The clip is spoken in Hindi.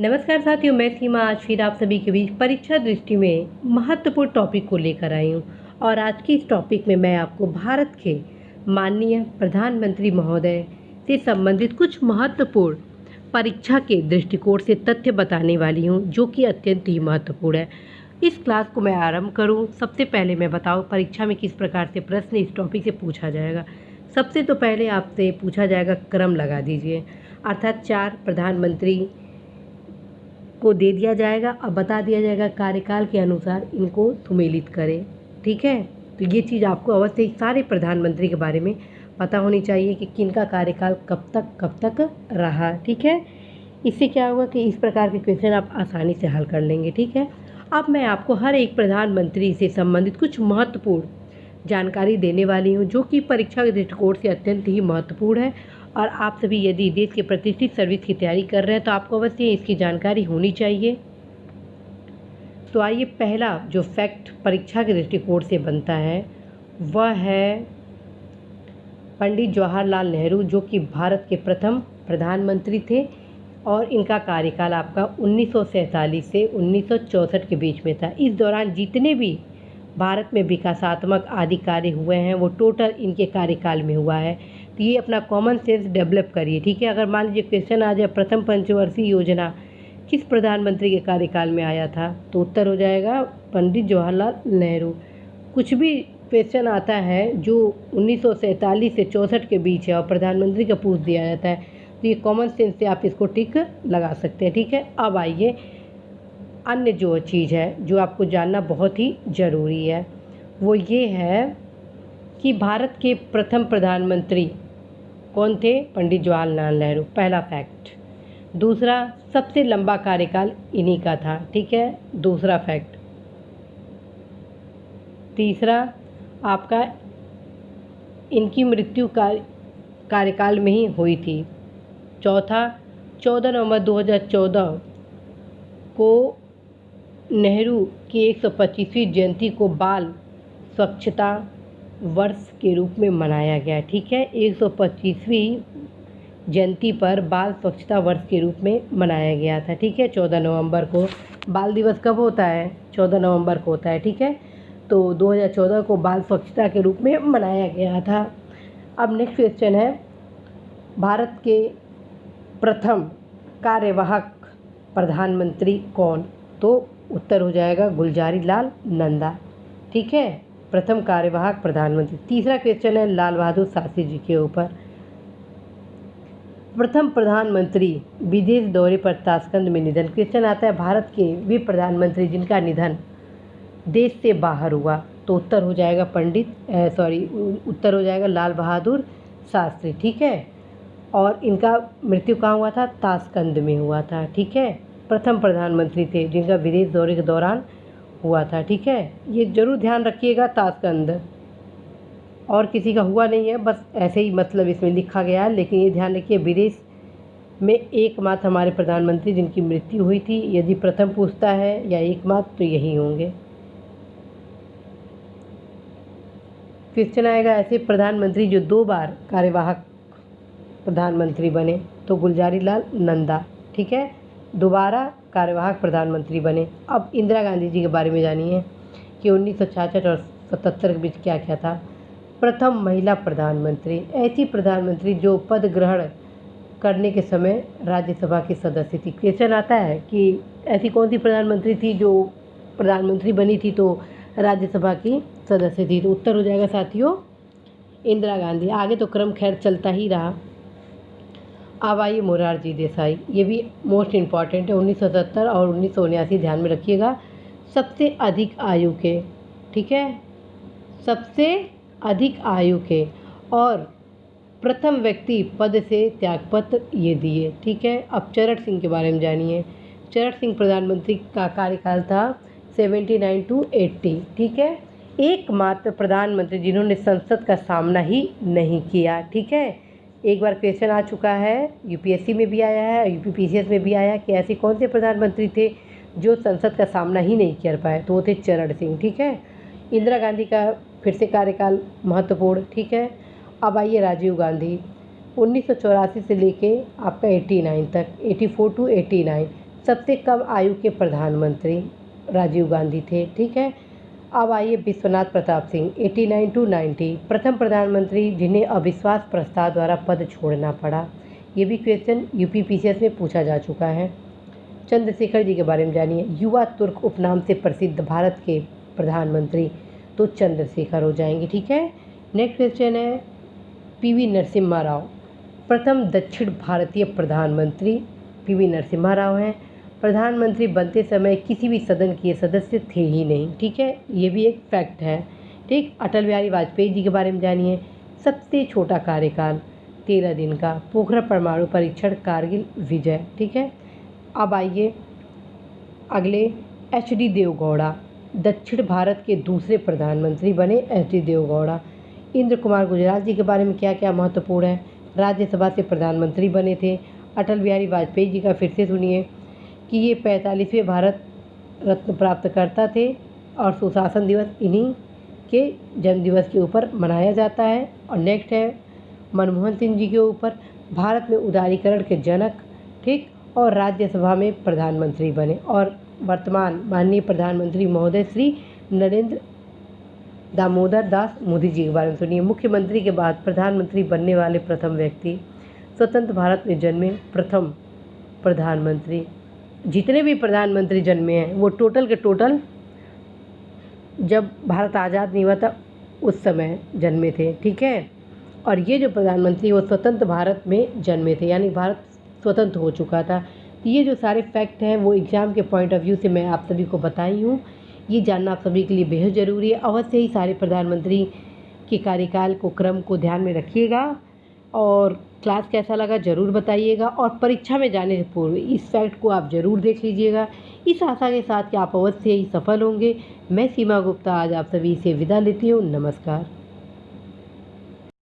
नमस्कार साथियों, मैं सीमा आज फिर आप सभी के बीच परीक्षा दृष्टि में महत्वपूर्ण टॉपिक को लेकर आई हूँ। और आज की इस टॉपिक में मैं आपको भारत के माननीय प्रधानमंत्री महोदय से संबंधित कुछ महत्वपूर्ण परीक्षा के दृष्टिकोण से तथ्य बताने वाली हूँ, जो कि अत्यंत ही महत्वपूर्ण है। इस क्लास को मैं आरंभ करूँ, सबसे पहले मैं बताऊँ परीक्षा में किस प्रकार से प्रश्न इस टॉपिक से पूछा जाएगा। सबसे तो पहले आपसे पूछा जाएगा, क्रम लगा दीजिए, अर्थात 4 प्रधानमंत्री को दे दिया जाएगा। अब बता दिया जाएगा कार्यकाल के अनुसार इनको सुमेलित करें। ठीक है, तो ये चीज़ आपको अवश्य सारे प्रधानमंत्री के बारे में पता होनी चाहिए कि किनका कार्यकाल कब तक रहा। ठीक है, इससे क्या होगा कि इस प्रकार के क्वेश्चन आप आसानी से हल कर लेंगे। ठीक है, अब मैं आपको हर एक प्रधानमंत्री से संबंधित कुछ महत्वपूर्ण जानकारी देने वाली हूँ, जो कि परीक्षा के दृष्टिकोण से अत्यंत ही महत्वपूर्ण है। और आप सभी यदि देश के प्रतिष्ठित सर्विस की तैयारी कर रहे हैं तो आपको अवश्य इसकी जानकारी होनी चाहिए। तो आइए, पहला जो फैक्ट परीक्षा के दृष्टिकोण से बनता है वह है पंडित जवाहरलाल नेहरू, जो कि भारत के प्रथम प्रधानमंत्री थे। और इनका कार्यकाल आपका 1947 से 1964 के बीच में था। इस दौरान जितने भी भारत में विकासात्मक आदि कार्य हुए हैं वो टोटल इनके कार्यकाल में हुआ है। तो ये अपना कॉमन सेंस डेवलप करिए। ठीक है, अगर मान लीजिए क्वेश्चन आ जाए प्रथम पंचवर्षीय योजना किस प्रधानमंत्री के कार्यकाल में आया था, तो उत्तर हो जाएगा पंडित जवाहरलाल नेहरू। कुछ भी क्वेश्चन आता है जो 1947 से 64 के बीच है और प्रधानमंत्री का पूछ दिया जाता है, तो ये कॉमन सेंस से आप इसको टिक लगा सकते हैं। ठीक है, अब आइए, अन्य जो चीज़ है जो आपको जानना बहुत ही ज़रूरी है वो ये है कि भारत के प्रथम प्रधानमंत्री कौन थे? पंडित जवाहरलाल नेहरू, पहला फैक्ट। दूसरा, सबसे लंबा कार्यकाल इन्हीं का था। ठीक है, दूसरा फैक्ट। तीसरा, आपका इनकी मृत्यु कार्यकाल में ही हुई थी। चौथा, 14 नवंबर 2014 को नेहरू की 125वीं जयंती को बाल स्वच्छता वर्ष के रूप में मनाया गया। ठीक है, 125वीं जयंती पर बाल स्वच्छता वर्ष के रूप में मनाया गया था। ठीक है, 14 नवंबर को। बाल दिवस कब होता है? 14 नवंबर को होता है। ठीक है, तो 2014 को बाल स्वच्छता के रूप में मनाया गया था। अब नेक्स्ट क्वेश्चन है, भारत के प्रथम कार्यवाहक प्रधानमंत्री कौन? तो उत्तर हो जाएगा गुलजारी लाल नंदा। ठीक है, प्रथम कार्यवाहक प्रधानमंत्री। तीसरा क्वेश्चन है लाल बहादुर शास्त्री जी के ऊपर। प्रथम प्रधानमंत्री विदेश दौरे पर ताशकंद में निधन। क्वेश्चन आता है भारत के वे प्रधानमंत्री जिनका निधन देश से बाहर हुआ, तो उत्तर हो जाएगा उत्तर हो जाएगा लाल बहादुर शास्त्री। ठीक है, और इनका मृत्यु कहाँ हुआ था? ताशकंद में हुआ था। ठीक है, प्रथम प्रधानमंत्री थे जिनका विदेश दौरे के दौरान हुआ था। ठीक है, ये जरूर ध्यान रखिएगा, ताशकंद और किसी का हुआ नहीं है, बस ऐसे ही मतलब इसमें लिखा गया है। लेकिन ये ध्यान रखिए, विदेश में एकमात्र हमारे प्रधानमंत्री जिनकी मृत्यु हुई थी, यदि प्रथम पूछता है या एकमात्र, तो यही होंगे। क्वेश्चन आएगा ऐसे प्रधानमंत्री जो 2 बार कार्यवाहक प्रधानमंत्री बने, तो गुलजारी लाल नंदा। ठीक है, दोबारा कार्यवाहक प्रधानमंत्री बने। अब इंदिरा गांधी जी के बारे में जानिए कि 1966 और 77 के बीच क्या क्या था। प्रथम महिला प्रधानमंत्री, ऐसी प्रधानमंत्री जो पद ग्रहण करने के समय राज्यसभा की सदस्य थी। क्वेश्चन आता है कि ऐसी कौन सी प्रधानमंत्री थी जो प्रधानमंत्री बनी थी तो राज्यसभा की सदस्य थी, तो उत्तर हो जाएगा साथियों इंदिरा गांधी। आगे तो क्रम खैर चलता ही रहा। अब आइए मोरारजी देसाई, ये भी मोस्ट इम्पॉर्टेंट है। 1970 और 1979 ध्यान में रखिएगा। सबसे अधिक आयु के, ठीक है, सबसे अधिक आयु के और प्रथम व्यक्ति पद से त्यागपत्र ये दिए। ठीक है, अब चरण सिंह के बारे में जानिए। चरण सिंह प्रधानमंत्री का कार्यकाल था 79 to 80। ठीक है, एकमात्र प्रधानमंत्री जिन्होंने संसद का सामना ही नहीं किया। ठीक है, एक बार क्वेश्चन आ चुका है, यूपीएससी में भी आया है, यूपीपीसीएस में भी आया कि ऐसे कौन से प्रधानमंत्री थे जो संसद का सामना ही नहीं कर पाए, तो वो थे चरण सिंह। ठीक है, इंदिरा गांधी का फिर से कार्यकाल महत्वपूर्ण। ठीक है, अब आइए राजीव गांधी, 1984 से लेके आपका 89 तक, 84 to 89 सबसे कम आयु के प्रधानमंत्री राजीव गांधी थे। ठीक है। अब आइए विश्वनाथ प्रताप सिंह 89 टू 90 प्रथम प्रधानमंत्री जिन्हें अविश्वास प्रस्ताव द्वारा पद छोड़ना पड़ा। ये भी क्वेश्चन यूपीपीसीएस में पूछा जा चुका है। चंद्रशेखर जी के बारे में जानिए। युवा तुर्क उपनाम से प्रसिद्ध भारत के प्रधानमंत्री तो चंद्रशेखर हो जाएंगे। ठीक है। नेक्स्ट क्वेश्चन है पीवी नरसिम्हा राव प्रथम दक्षिण भारतीय प्रधानमंत्री पीवी नरसिम्हा राव हैं। प्रधानमंत्री बनते समय किसी भी सदन के सदस्य थे ही नहीं। ठीक है। ये भी एक फैक्ट है। ठीक। अटल बिहारी वाजपेयी जी के बारे में जानिए। सबसे छोटा कार्यकाल 13 दिन का। पोखरण परमाणु परीक्षण कारगिल विजय। ठीक है। अब आइए अगले एच.डी. देवगौड़ा दक्षिण भारत के दूसरे प्रधानमंत्री बने। एच.डी. देवगौड़ा। इंद्र कुमार गुजराल जी के बारे में क्या क्या महत्वपूर्ण है। राज्यसभा से प्रधानमंत्री बने थे। अटल बिहारी वाजपेयी जी का फिर से सुनिए कि ये 45वें भारत रत्न प्राप्तकर्ता थे और सुशासन दिवस इन्हीं के जन्मदिवस के ऊपर मनाया जाता है। और नेक्स्ट है मनमोहन सिंह जी के ऊपर भारत में उदारीकरण के जनक। ठीक। और राज्यसभा में प्रधानमंत्री बने। और वर्तमान माननीय प्रधानमंत्री महोदय श्री नरेंद्र दामोदर दास मोदी जी के बारे में सुनिए। मुख्यमंत्री के बाद प्रधानमंत्री बनने वाले प्रथम व्यक्ति, स्वतंत्र भारत में जन्मे प्रथम प्रधानमंत्री। जितने भी प्रधानमंत्री जन्मे हैं वो टोटल के टोटल जब भारत आज़ाद नहीं हुआ था उस समय जन्मे थे। ठीक है। और ये जो प्रधानमंत्री वो स्वतंत्र भारत में जन्मे थे, यानी भारत स्वतंत्र हो चुका था। तो ये जो सारे फैक्ट हैं वो एग्ज़ाम के पॉइंट ऑफ व्यू से मैं आप सभी को बताई हूँ। ये जानना आप सभी के लिए बेहद ज़रूरी है। अवश्य ही सारे प्रधानमंत्री के कार्यकाल को क्रम को ध्यान में रखिएगा और क्लास कैसा लगा ज़रूर बताइएगा। और परीक्षा में जाने से पूर्व इस फैक्ट को आप ज़रूर देख लीजिएगा, इस आशा के साथ कि आप अवश्य ही सफल होंगे। मैं सीमा गुप्ता आज आप सभी से विदा लेती हूँ। नमस्कार।